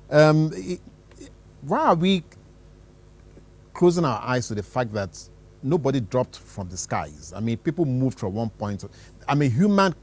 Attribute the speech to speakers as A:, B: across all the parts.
A: Why are we closing our eyes to the fact that nobody dropped from the skies? I mean, people moved from one point. I mean, human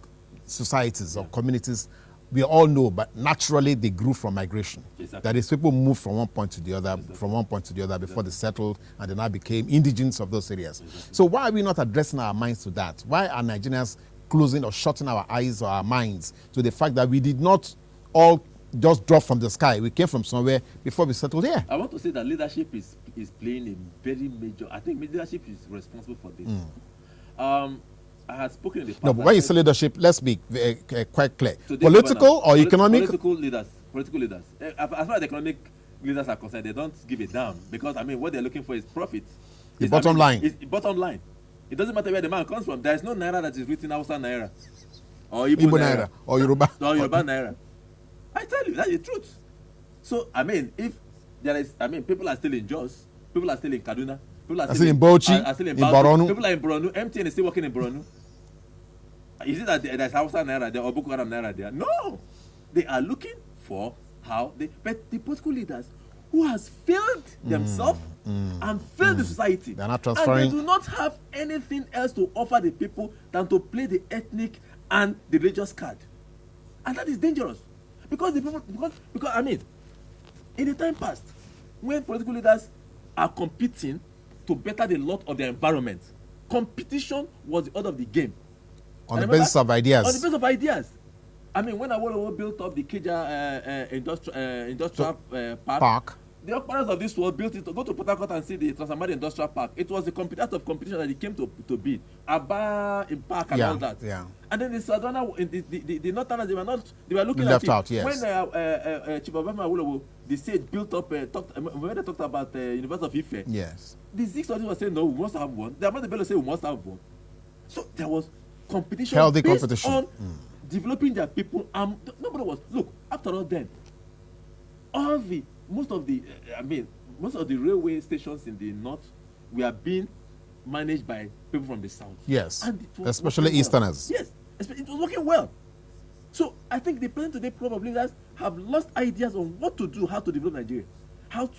A: societies or communities, we all know, but naturally they grew from migration. Exactly. That is, people moved from one point to the other, from one point to the other before they settled, and they now became indigenous of those areas. So why are we not addressing our minds to that? Why are Nigerians closing or shutting our eyes or our minds to the fact that we did not all just drop from the sky? We came from somewhere before we settled here.
B: I want to say that leadership is playing a very major. I think leadership is responsible for this. I had spoken in the past.
A: No, but when you say leadership, let's be quite clear. Political or economic?
B: Political leaders. As far as economic leaders are concerned, they don't give a damn, because I mean, what they're looking for is profit.
A: The bottom line.
B: It's bottom line. It doesn't matter where the man comes from. There is no naira that is written Hausa naira, or Igbo naira,
A: or Yoruba,
B: naira. I tell you, that's the truth. So I mean, if there is, I mean, people are still in Jos, people are still in Kaduna, people are still in
A: Bauchi, in Borno.
B: People are in Borno. MTN is still working in Borno. Is it that there's Hausa naira there or Boko Haram naira there? No, they are looking for how they. But the political leaders who has failed themselves and failed the society,
A: they're not transferring,
B: and they do not have anything else to offer the people than to play the ethnic and the religious card, and that is dangerous, because the people, because I mean, in the time past, when political leaders are competing to better the lot of their environment, competition was the order of the game.
A: On the basis of ideas.
B: On the basis of ideas. I mean, when Awolowo built up the Keja industrial park, the occupants of this world built it. Go to Port Harcourt and see the Transamadi Industrial Park. It was the out of competition that it came to be. Aba in Park and all that.
A: Yeah.
B: And then the Southerners, the Northerners, they were looking
A: left
B: at it.
A: Out, yes.
B: When Chief Obama Awolowo, the state built up, when they talked about University of Ife,
A: yes,
B: the six of them were saying, no, we must have one. The Ahmadu Bello said we must have one. So there was competition,
A: healthy
B: based
A: competition
B: on developing their people. Nobody was, look, after all, then most of the railway stations in the north were being managed by people from the south.
A: Yes,
B: and
A: especially Easterners.
B: Well. Yes, it was working well. So I think the present today probably leaders have lost ideas on what to do, how to develop Nigeria, what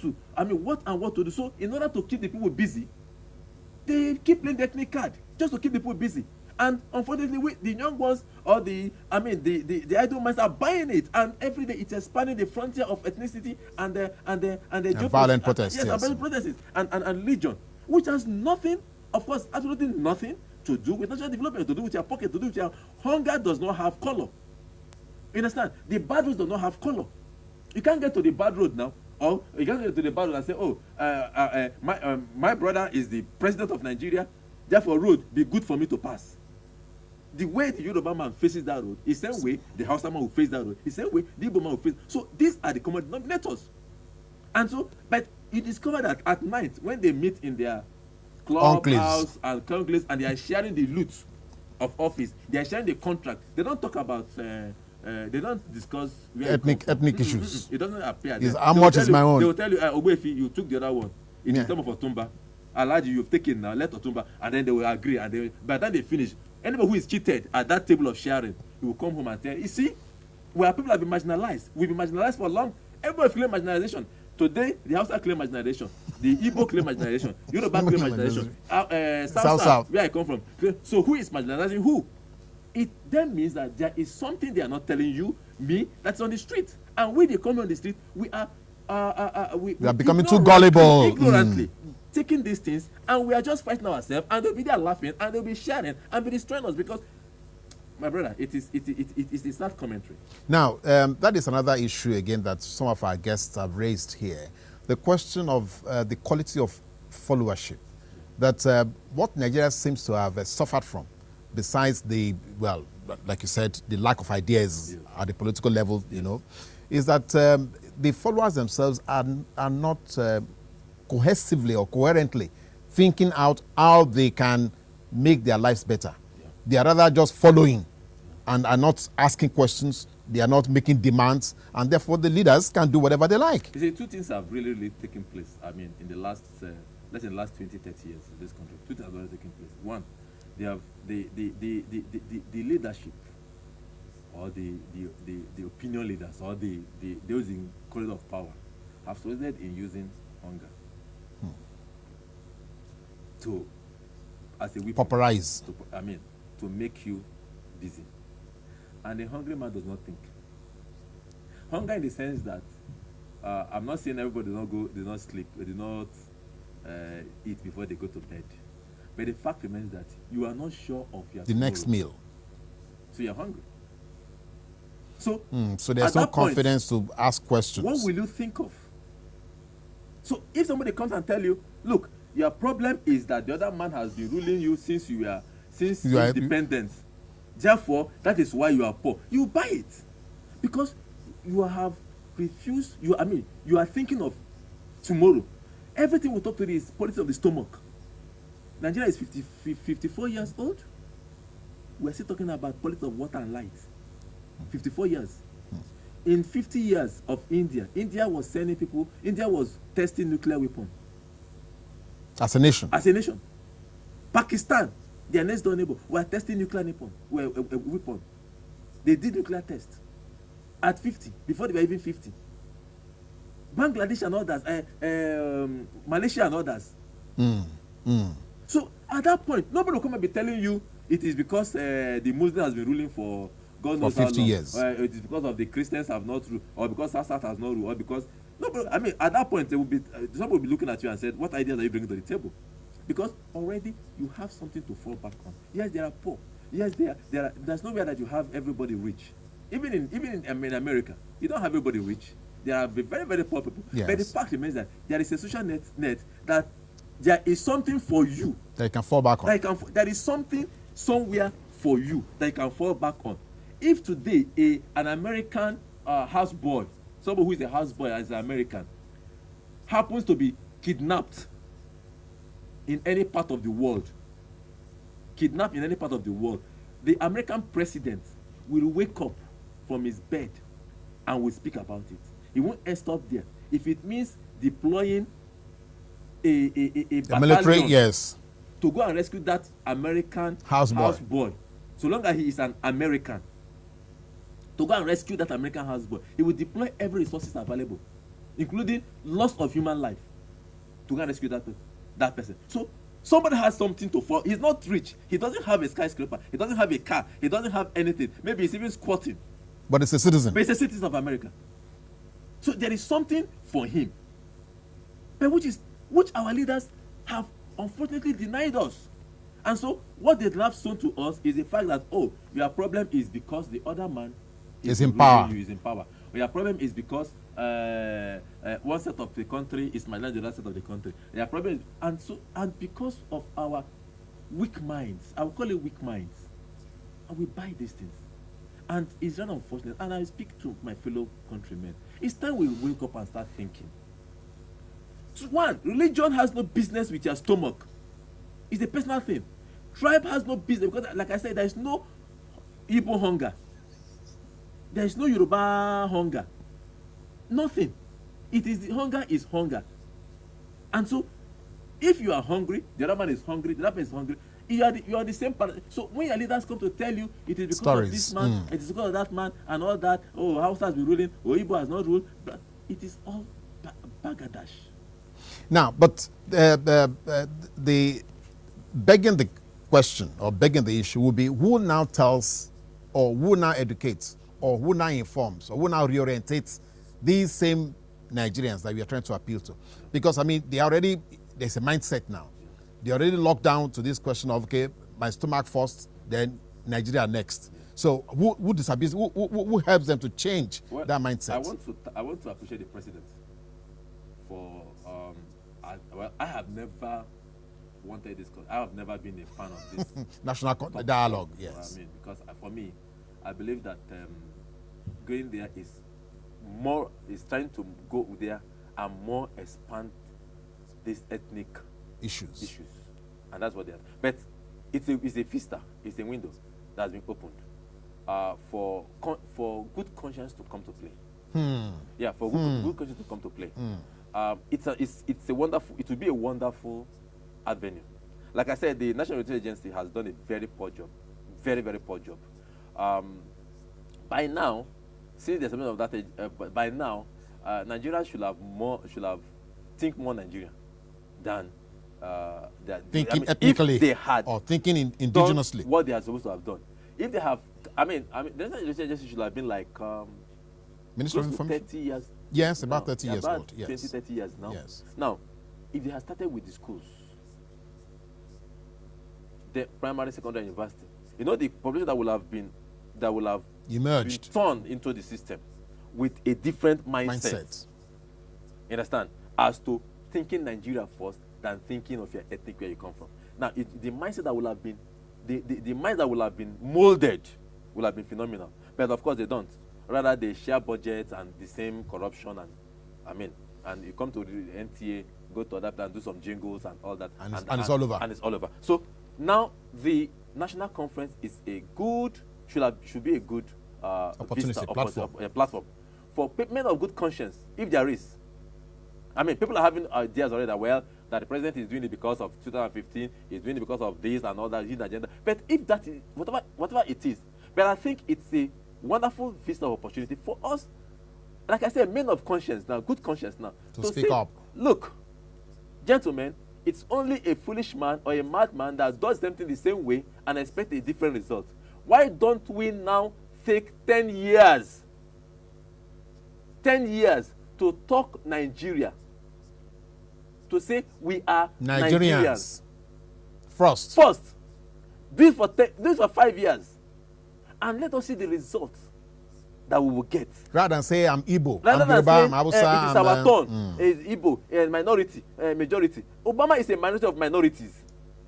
B: to do. So in order to keep the people busy, they keep playing the ethnic card just to keep the people busy. And unfortunately, the young ones or the idle minds are buying it, and every day it's expanding the frontier of ethnicity and
A: violent protests.
B: Yes, violent protests and religion, which has nothing, of course, absolutely nothing to do with national development, to do with your pocket, to do with your hunger. Does not have color. You understand? The bad roads do not have color. You can't get to the bad road now, or you can't get to the bad road and say, oh, my brother is the president of Nigeria, therefore road be good for me to pass. The way the Yoruba man faces that road is the same way the Hausa man will face that road. It's the same way the Igbo man will face. So these are the common denominators. And so, but you discover that at night when they meet in their clubhouse and conclaves and they are sharing the loot of office, they are sharing the contract. They don't talk about. They don't discuss
A: ethnic issues.
B: It doesn't appear.
A: How much is my own?
B: They will tell you, Ogbefi, you took the other one. It is time for Otumba. Alaji, you've taken now. Let Otumba, and then they will agree. And by the time they finish, anybody who is cheated at that table of sharing, he will come home and tell you see, where people have been marginalized. We've been marginalized for long. Everybody claim marginalization. Today, the Hausa claim marginalization. The Igbo claim marginalization. Yoruba claim marginalization. South, where I come from. So who is marginalizing who? It then means that there is something they are not telling you, me, that's on the street. And we, they come on the street, we are
A: becoming too gullible.
B: Ignorantly. Taking these things, and we are just fighting ourselves, and they'll be there laughing, and they'll be sharing, and be destroying us, because, my brother, it is not commentary. Now,
A: that is another issue again that some of our guests have raised here. The question of the quality of followership, that what Nigeria seems to have suffered from, besides like you said, the lack of ideas at the political level, is that the followers themselves are not cohesively or coherently thinking out how they can make their lives better. They are rather just following and are not asking questions. They are not making demands, and therefore the leaders can do whatever they like.
B: You see, two things have really taken place. I mean, in the last, let's say, the last 20, 30 years in this country, two things have already taken place. One, they have the leadership or the opinion leaders or those in corridor of power have succeeded in using hunger to as a weapon.
A: Pauperize.
B: To make you busy. And a hungry man does not think. Hunger in the sense that I'm not saying everybody do not sleep, they do not eat before they go to bed. But the fact remains that you are not sure of your
A: the next meal.
B: So you're hungry. So
A: there's no confidence to ask questions.
B: What will you think of? So if somebody comes and tell you, look, your problem is that the other man has been ruling you since independence. Therefore, that is why you are poor. You buy it because you have refused. You are thinking of tomorrow. Everything we talk today is politics of the stomach. Nigeria is 54 years old. We're still talking about politics of water and light. 54 years. In 50 years of India was sending people. India was testing nuclear weapons.
A: As a nation.
B: Pakistan, their next door neighbor, were testing nuclear weapon. They did nuclear test at 50, before they were even 50. Bangladesh and others, Malaysia and others. So at that point, nobody will come and be telling you it is because the Muslim has been ruling for God knows how long.
A: 50 years.
B: It is because of the Christians have not ruled, or because Assad has not ruled, or because nobody. At that point, somebody will be looking at you and said, "What ideas are you bringing to the table?" Because already you have something to fall back on. Yes, there are poor. Yes, there's nowhere that you have everybody rich. Even in America, you don't have everybody rich. There are very, very poor people.
A: Yes.
B: But the fact remains that there is a social net that there is something for you
A: that you can fall back on.
B: There is something somewhere for you that you can fall back on. If today an American houseboy, somebody who is a houseboy as an American, happens to be kidnapped in any part of the world, the American president will wake up from his bed and will speak about it. He won't stop there. If it means deploying a
A: military, yes,
B: to go and rescue that American houseboy, so long as he is an American, to go and rescue that American houseboy, he will deploy every resources available, including loss of human life, to go and rescue that person. So somebody has something to fall. He's not rich. He doesn't have a skyscraper. He doesn't have a car. He doesn't have anything. Maybe he's even squatting.
A: But it's a citizen.
B: But he's a citizen of America. So there is something for him, but which our leaders have unfortunately denied us. And so what they have shown to us is the fact that, your problem is because the other man
A: is in power.
B: Or your problem is because one set of the country is my land, the other set of the country. Their problem is, and because of our weak minds, I will call it weak minds, and we buy these things. And it's very unfortunate. And I speak to my fellow countrymen. It's time we wake up and start thinking. So one, religion has no business with your stomach. It's a personal thing. Tribe has no business, because like I said, there is no Igbo hunger. There is no Yoruba hunger. Nothing. Hunger is hunger. And so, if you are hungry, the other man is hungry, the other man is hungry, you are the same person. So when your leaders come to tell you it is because of this man, it is because of that man, and all that, Hausa has been ruling, Igbo has not ruled, but it is all bagadash.
A: Now, but the begging the question or begging the issue will be, who now tells, or who now educates, or who now informs, or who now reorientates these same Nigerians that we are trying to appeal to? Because there's a mindset now. They already locked down to this question of, okay, my stomach first, then Nigeria next. So who disabuse, who helps them to change that mindset?
B: I want to appreciate the president for I have never wanted this. I have never been a fan of this
A: national dialogue. Yes,
B: because for me, I believe that going there is trying to go there and more expand these ethnic issues, and that's what they are. But it's a vista, it's a window that has been opened for good conscience to come to play. Yeah, for good conscience to come to play. It's a wonderful. It will be a wonderful avenue. Like I said, the National Security Agency has done a very poor job, very, very poor job. By now, since the establishment of that age, by now, Nigeria should have think more Nigerian than
A: thinking ethnically,
B: if they had
A: or thinking indigenously,
B: what they are supposed to have done. If they have, the National Education Agency should have been like
A: Ministry of
B: close to
A: Information.
B: 30 years.
A: Yes, about
B: now.
A: 30 years
B: About
A: old. Yes.
B: 20, 30 years now.
A: Yes.
B: Now, if they had started with the schools, the primary, secondary, university, you know, the population that will have
A: Emerged.
B: been turned into the system with a different mindset. You understand? As to thinking Nigeria first than thinking of your ethnic where you come from. Now, the mindset that will have been, the mind that will have been molded will have been phenomenal. But of course they don't. Rather they share budgets and the same corruption and you come to the NTA, go to other and do some jingles and all that.
A: And it's all over.
B: And it's all over. So now the national conference is should be a good
A: opportunity,
B: platform for men of good conscience, if there is. People are having ideas already that the president is doing it because of 2015, he's doing it because of this and all that, his agenda. But if that is, whatever it is, but I think it's a wonderful vista of opportunity for us, like I said, men of conscience now, good conscience now,
A: to speak up.
B: Look, gentlemen, it's only a foolish man or a madman that does something the same way and expect a different result. Why don't we now take 10 years to talk Nigeria? To say we are Nigerians.
A: First.
B: This for 5 years. And let us see the results that we will get.
A: Rather than say I'm Igbo,
B: I'm
A: Yoruba, I'm Hausa.
B: It is our turn. It's Igbo, minority, majority. Obama is a minority of minorities.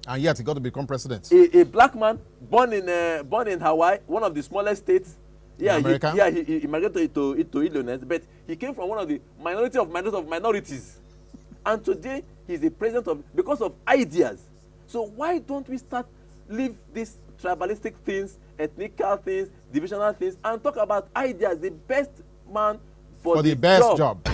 A: And yet he got to become president.
B: A black man born in Hawaii, one of the smallest states. Yeah,
A: America.
B: He immigrated to Illinois, but he came from one of the minority of minorities. And today he's the president because of ideas. So why don't we leave these tribalistic things, ethnical things, divisional things, and talk about ideas, the best man for the
A: best
B: job.